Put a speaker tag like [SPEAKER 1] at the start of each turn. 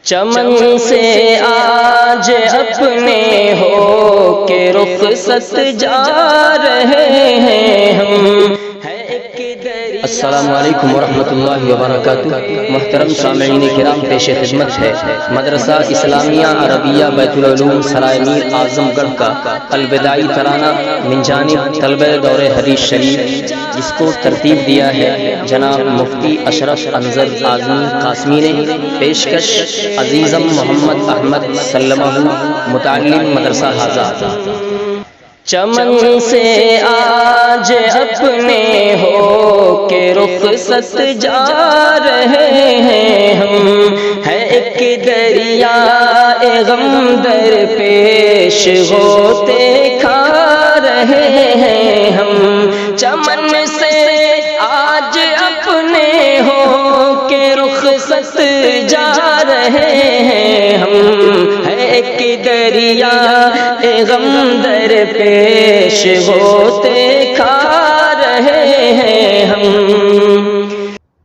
[SPEAKER 1] چمن سے آج اپنے ہو کے رخصت جا رہے ہیں ہم۔ السلام علیکم ورحمۃ اللہ وبرکاتہ۔ محترم سامعین کرام، پیش خدمت ہے مدرسہ اسلامیہ عربیہ بیت العلوم سرائے میر اعظم گڑھ کا الوداعی ترانہ من جانب طلبہ دور حدیث شریف، جس کو ترتیب دیا ہے جناب مفتی اشرف انظر اعظمی قاسمی نے۔ پیشکش عزیزم محمد احمد سلمہ، متعلم مدرسہ حاضہ۔ چمن سے آج اپنے ہو کے رخصت جا رہے ہیں ہم، ہے ایک دریا غم در پیش ہوتے کھا رہے ہیں ہم۔ چمن سے آج اپنے ہو کے رخصت جا رہے ہیں ہم، ہے ایک دریا غم در پیش ہوتے کھا